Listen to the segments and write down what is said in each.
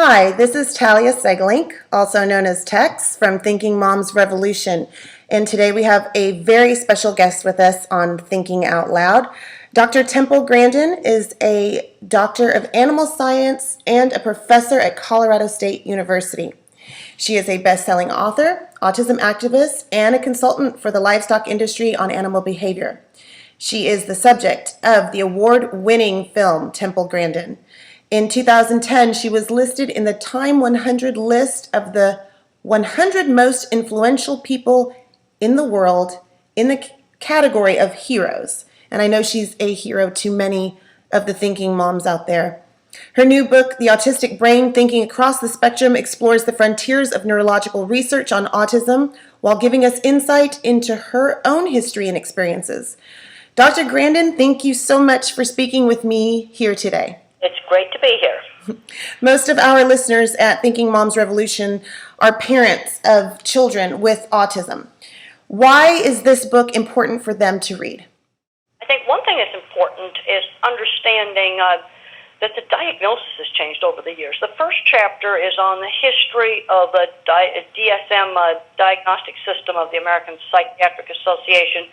Hi, this is Talia Segelink, also known as Tex, from Thinking Moms Revolution. And today we have a very special guest with us on Thinking Out Loud. Dr. Temple Grandin is a doctor of animal science and a professor at Colorado State University. She is a best-selling author, autism activist, and a consultant for the livestock industry on animal behavior. She is the subject of the award-winning film Temple Grandin. In 2010, she was listed in the Time 100 list of the 100 most influential people in the world in the category of heroes. And I know she's a hero to many of the thinking moms out there. Her new book, The Autistic Brain, Thinking Across the Spectrum, explores the frontiers of neurological research on autism while giving us insight into her own history and experiences. Dr. Grandin, thank you so much for speaking with me here today. It's great to be here. Most of our listeners at Thinking Moms Revolution are parents of children with autism. Why is this book important for them to read? I think one thing that's important is understanding that the diagnosis has changed over the years. The first chapter is on the history of the DSM diagnostic system of the American Psychiatric Association.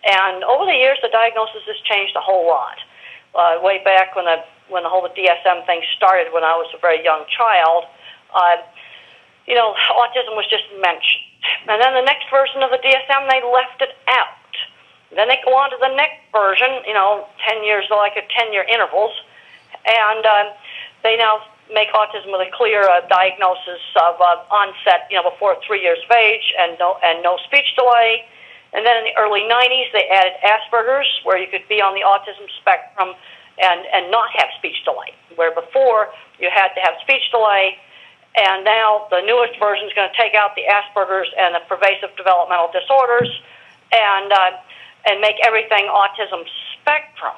And over the years, the diagnosis has changed a whole lot. Way back when the whole DSM thing started, when I was a very young child, autism was just mentioned. And then the next version of the DSM, they left it out. Then they go on to the next version, 10 years, like at 10-year intervals, and they now make autism with a clear diagnosis of onset, before 3 years of age, and no speech delay. And then in the early 90s, they added Asperger's, where you could be on the autism spectrum and not have speech delay, where before you had to have speech delay. And now the newest version is going to take out the Asperger's and the pervasive developmental disorders and make everything autism spectrum.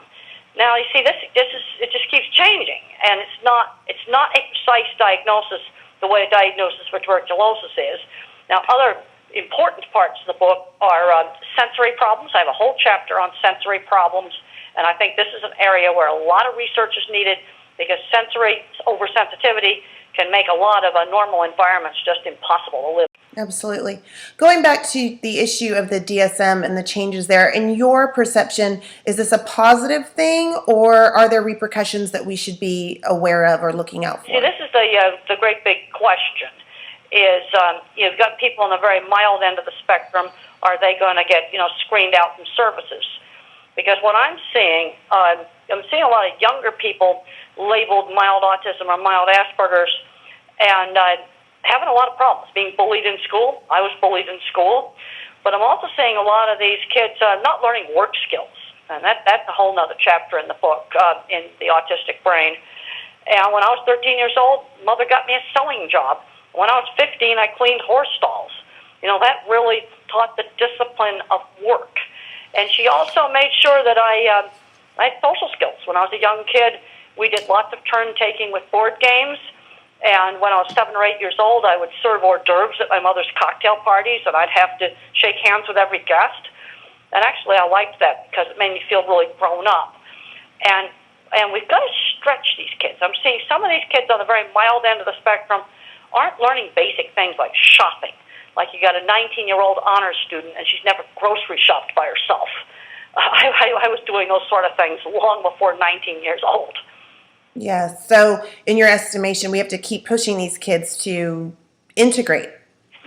Now you see, it just keeps changing, and it's not a precise diagnosis the way a diagnosis for tuberculosis is. Now other important parts of the book are sensory problems. I have a whole chapter on sensory problems, and I think this is an area where a lot of research is needed because sensory oversensitivity can make a lot of normal environments just impossible to live in. Absolutely. Going back to the issue of the DSM and the changes there, in your perception, is this a positive thing, or are there repercussions that we should be aware of or looking out for? See, this is the great big question. Is you've got people on the very mild end of the spectrum. Are they going to get screened out from services? Because what I'm seeing a lot of younger people labeled mild autism or mild Asperger's, and having a lot of problems, being bullied in school. I was bullied in school, but I'm also seeing a lot of these kids not learning work skills, and that's a whole other chapter in the book, in The Autistic Brain. And when I was 13 years old, mother got me a sewing job. When I was 15, I cleaned horse stalls. That really taught the discipline of work. And she also made sure that I had social skills. When I was a young kid, we did lots of turn-taking with board games. And when I was 7 or 8 years old, I would serve hors d'oeuvres at my mother's cocktail parties, and I'd have to shake hands with every guest. And actually, I liked that because it made me feel really grown up. And we've got to stretch these kids. I'm seeing some of these kids on the very mild end of the spectrum aren't learning basic things like shopping. Like you got a 19-year-old honors student, and she's never grocery shopped by herself. I was doing those sort of things long before 19 years old. Yes. So in your estimation, we have to keep pushing these kids to integrate.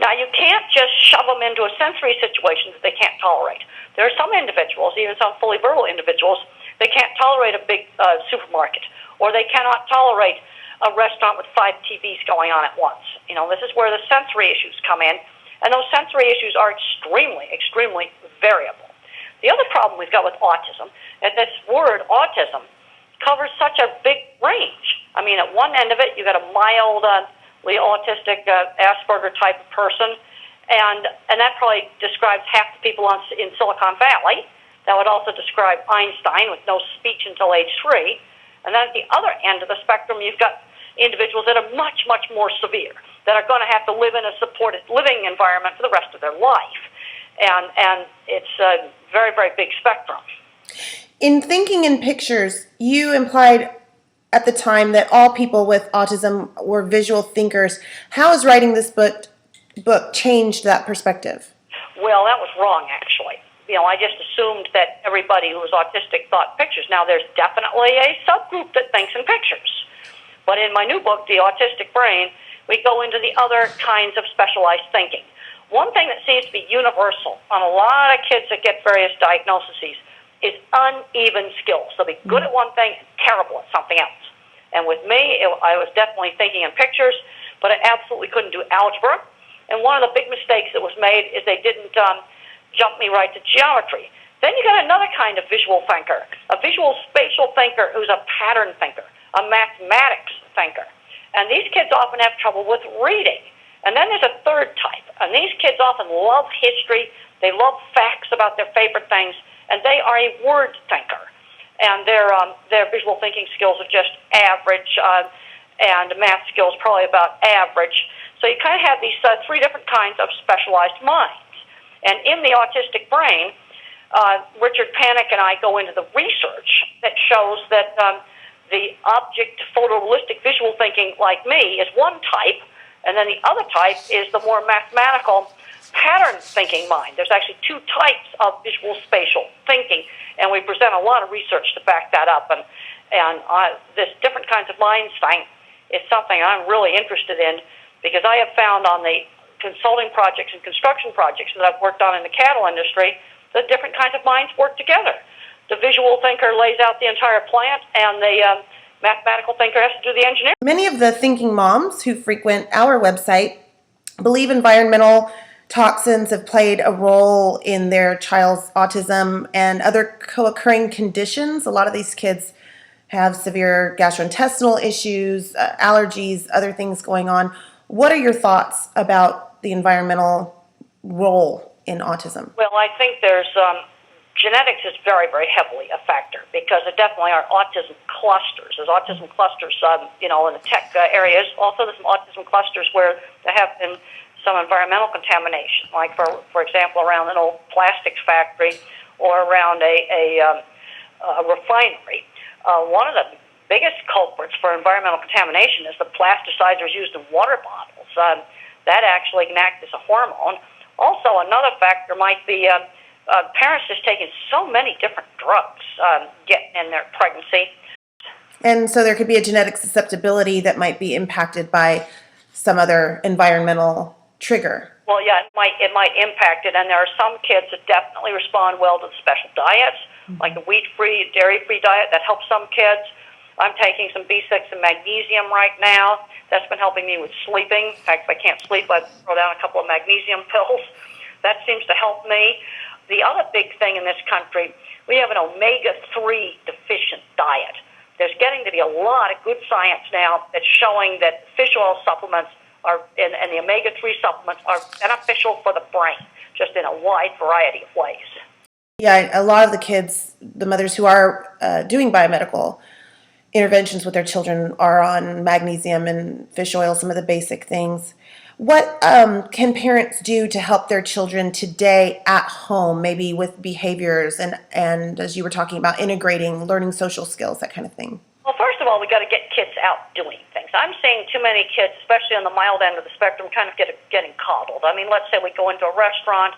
Now, you can't just shove them into a sensory situation that they can't tolerate. There are some individuals, even some fully verbal individuals, they can't tolerate a big supermarket, or they cannot tolerate a restaurant with 5 TVs going on at once. This is where the sensory issues come in, and those sensory issues are extremely, extremely variable. The other problem we've got with autism is this word autism covers such a big range. I mean, at one end of it, you've got a mildly autistic Asperger type of person, and that probably describes half the people in Silicon Valley. That would also describe Einstein with no speech until age 3. And then at the other end of the spectrum, you've got individuals that are much, much more severe, that are going to have to live in a supported living environment for the rest of their life. And it's a very, very big spectrum. In Thinking in Pictures, you implied at the time that all people with autism were visual thinkers. How has writing this book changed that perspective? Well, that was wrong, actually. I just assumed that everybody who was autistic thought pictures. Now, there's definitely a subgroup that thinks in pictures. But in my new book, The Autistic Brain, we go into the other kinds of specialized thinking. One thing that seems to be universal on a lot of kids that get various diagnoses is uneven skills. They'll be good at one thing and terrible at something else. And with me, I was definitely thinking in pictures, but I absolutely couldn't do algebra. And one of the big mistakes that was made is they didn't jump me right to geometry. Then you got another kind of visual thinker, a visual spatial thinker who's a pattern thinker, a mathematics thinker. And these kids often have trouble with reading. And then there's a third type. And these kids often love history. They love facts about their favorite things. And they are a word thinker. And their visual thinking skills are just average, and math skills probably about average. So you kind of have these three different kinds of specialized minds. And in The Autistic Brain, Richard Panik and I go into the research that shows that the object photorealistic visual thinking, like me, is one type, and then the other type is the more mathematical pattern thinking mind. There's actually two types of visual spatial thinking, and we present a lot of research to back that up. And this different kinds of minds thing is something I'm really interested in, because I have found on the consulting projects and construction projects that I've worked on in the cattle industry that different kinds of minds work together. The visual thinker lays out the entire plant, and the mathematical thinker has to do the engineering. Many of the thinking moms who frequent our website believe environmental toxins have played a role in their child's autism and other co-occurring conditions. A lot of these kids have severe gastrointestinal issues, allergies, other things going on. What are your thoughts about the environmental role in autism? Well, I think there's genetics is very, very heavily a factor, because there definitely are autism clusters. There's autism clusters, in the tech areas. Also, there's some autism clusters where there have been some environmental contamination, like for example, around an old plastics factory or around a refinery. One of the biggest culprits for environmental contamination is the plasticizers used in water bottles. That actually can act as a hormone. Also, another factor might be parents just taking so many different drugs getting in their pregnancy. And so there could be a genetic susceptibility that might be impacted by some other environmental trigger. Well, yeah, it might impact it, and there are some kids that definitely respond well to the special diets, like the wheat-free, dairy-free diet. That helps some kids. I'm taking some B6 and magnesium right now. That's been helping me with sleeping. In fact, if I can't sleep, I throw down a couple of magnesium pills. That seems to help me. The other big thing in this country, we have an omega-3 deficient diet. There's getting to be a lot of good science now that's showing that fish oil supplements and the omega-3 supplements are beneficial for the brain, just in a wide variety of ways. Yeah, a lot of the kids, the mothers who are doing biomedical interventions with their children are on magnesium and fish oil, some of the basic things. What can parents do to help their children today at home, maybe with behaviors and as you were talking about, integrating, learning social skills, that kind of thing? Well, first of all, we got to get kids out doing things. I'm seeing too many kids, especially on the mild end of the spectrum, kind of getting coddled. I mean, let's say we go into a restaurant,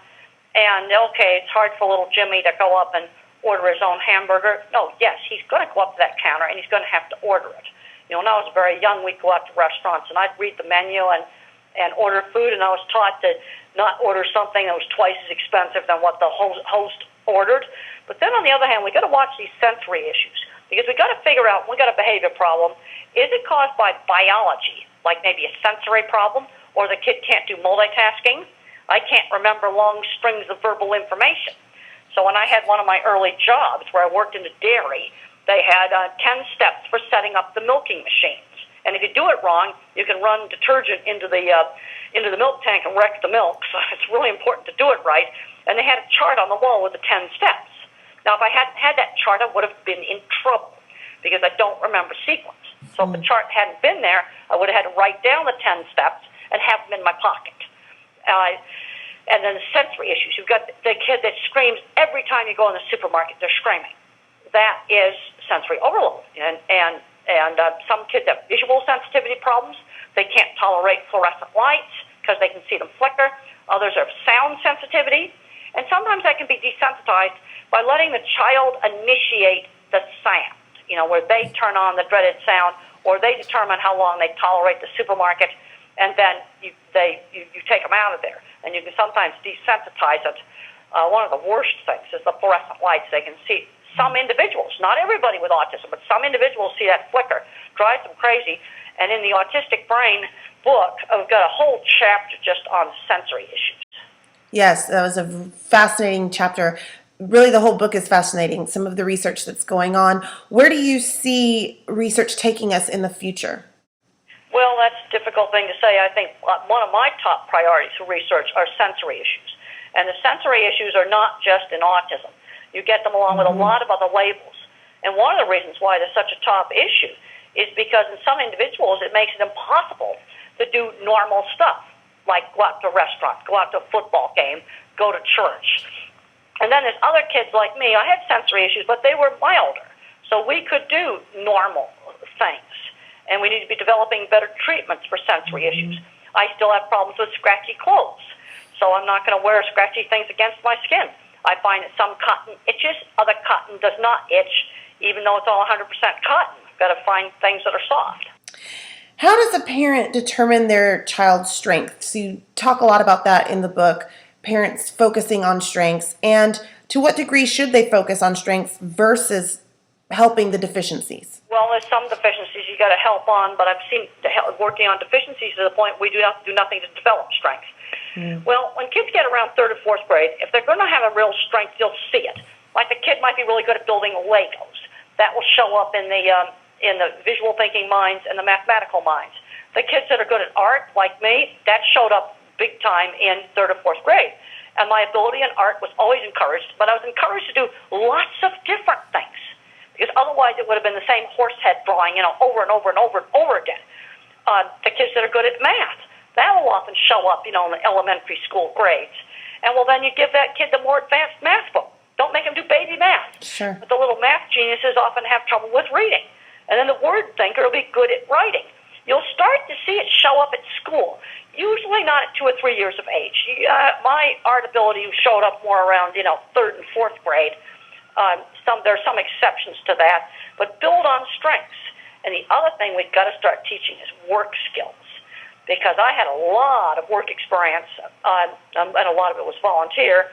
and okay, it's hard for little Jimmy to go up and order his own hamburger. No, yes, he's going to go up to that counter, and he's going to have to order it. When I was very young, we'd go out to restaurants, and I'd read the menu and order food, and I was taught to not order something that was twice as expensive than what the host ordered. But then on the other hand, we got to watch these sensory issues, because we got to figure out, we got a behavior problem. Is it caused by biology, like maybe a sensory problem, or the kid can't do multitasking? I can't remember long strings of verbal information. So when I had one of my early jobs where I worked in a dairy, they had 10 steps for setting up the milking machines. And if you do it wrong, you can run detergent into the milk tank and wreck the milk. So it's really important to do it right. And they had a chart on the wall with the 10 steps. Now, if I hadn't had that chart, I would have been in trouble, because I don't remember sequence. So if the chart hadn't been there, I would have had to write down the 10 steps and have them in my pocket. And then the sensory issues. You've got the kid that screams every time you go in the supermarket. They're screaming. That is sensory overload. And And some kids have visual sensitivity problems. They can't tolerate fluorescent lights because they can see them flicker. Others have sound sensitivity. And sometimes that can be desensitized by letting the child initiate the sound, where they turn on the dreaded sound, or they determine how long they tolerate the supermarket, and then you take them out of there. And you can sometimes desensitize it. One of the worst things is the fluorescent lights. They can see some individuals, not everybody with autism, but some individuals see that flicker, drives them crazy. And in the Autistic Brain book, I've got a whole chapter just on sensory issues. Yes, that was a fascinating chapter. Really, the whole book is fascinating, some of the research that's going on. Where do you see research taking us in the future? Well, that's a difficult thing to say. I think one of my top priorities for research are sensory issues. And the sensory issues are not just in autism. You get them along with a lot of other labels. And one of the reasons why they're such a top issue is because in some individuals it makes it impossible to do normal stuff, like go out to a restaurant, go out to a football game, go to church. And then there's other kids like me. I had sensory issues, but they were milder. So we could do normal things. And we need to be developing better treatments for sensory issues. I still have problems with scratchy clothes. So I'm not going to wear scratchy things against my skin. I find that some cotton itches, other cotton does not itch, even though it's all 100% cotton. I've got to find things that are soft. How does a parent determine their child's strengths? You talk a lot about that in the book, parents focusing on strengths. And to what degree should they focus on strengths versus helping the deficiencies? Well, there's some deficiencies you got to help on, but I've seen working on deficiencies to the point we do nothing to develop strengths. Well, when kids get around 3rd or 4th grade, if they're going to have a real strength, you'll see it. Like the kid might be really good at building Legos. That will show up in the visual thinking minds and the mathematical minds. The kids that are good at art, like me, that showed up big time in 3rd or 4th grade. And my ability in art was always encouraged, but I was encouraged to do lots of different things. Because otherwise it would have been the same horse head drawing, over and over and over and over again. The kids that are good at math, that will often show up, in the elementary school grades. And well, then you give that kid the more advanced math book. Don't make him do baby math. Sure. But the little math geniuses often have trouble with reading. And then the word thinker will be good at writing. You'll start to see it show up at school, usually not at 2 or 3 years of age. My art ability showed up more around, 3rd and 4th grade. There are some exceptions to that, but build on strengths. And the other thing we've got to start teaching is work skills, because I had a lot of work experience, and a lot of it was volunteer,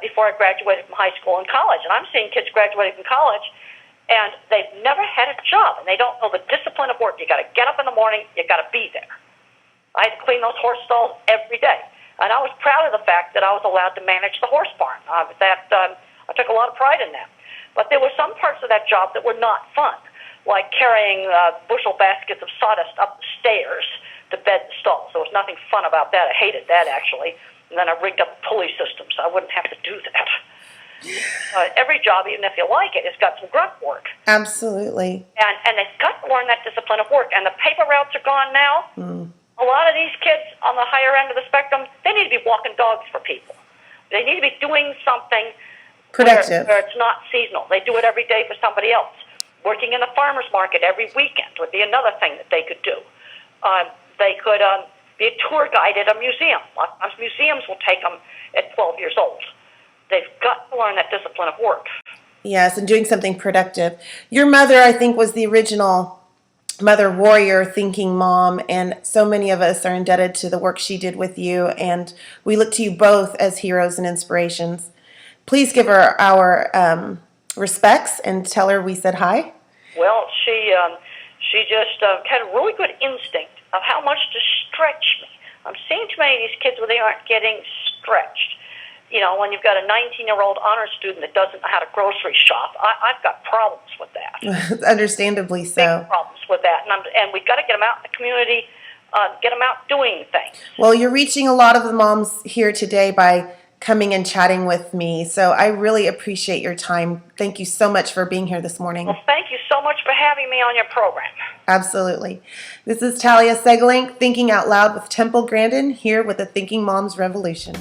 before I graduated from high school and college. And I'm seeing kids graduating from college, and they've never had a job, and they don't know the discipline of work. You got to get up in the morning, you got to be there. I had to clean those horse stalls every day, and I was proud of the fact that I was allowed to manage the horse barn. I took a lot of pride in that. But there were some parts of that job that were not fun, like carrying bushel baskets of sawdust up the stairs to bed the stalls. There was nothing fun about that. I hated that, actually. And then I rigged up a pulley system so I wouldn't have to do that. Every job, even if you like it, has got some grunt work. Absolutely. And they've got to learn that discipline of work. And the paper routes are gone now. A lot of these kids on the higher end of the spectrum, they need to be walking dogs for people. They need to be doing something productive, where it's not seasonal. They do it every day for somebody else. Working in the farmer's market every weekend would be another thing that they could do. They could be a tour guide at a museum. Most museums will take them at 12 years old. They've got to learn that discipline of work. Yes, and doing something productive. Your mother, I think, was the original mother warrior thinking mom, and so many of us are indebted to the work she did with you, and we look to you both as heroes and inspirations. Please give her our respects and tell her we said hi. Well, she just had a really good instinct of how much to stretch me. I'm seeing too many of these kids where they aren't getting stretched. When you've got a 19-year-old honor student that doesn't know how to grocery shop, I've got problems with that. Understandably so. Big problems with that. And we've got to get them out in the community, get them out doing things. Well, you're reaching a lot of the moms here today by coming and chatting with me. So I really appreciate your time. Thank you so much for being here this morning. Well, thank you so much for having me on your program. Absolutely. This is Talia Segelink, Thinking Out Loud with Temple Grandin, here with the Thinking Moms Revolution.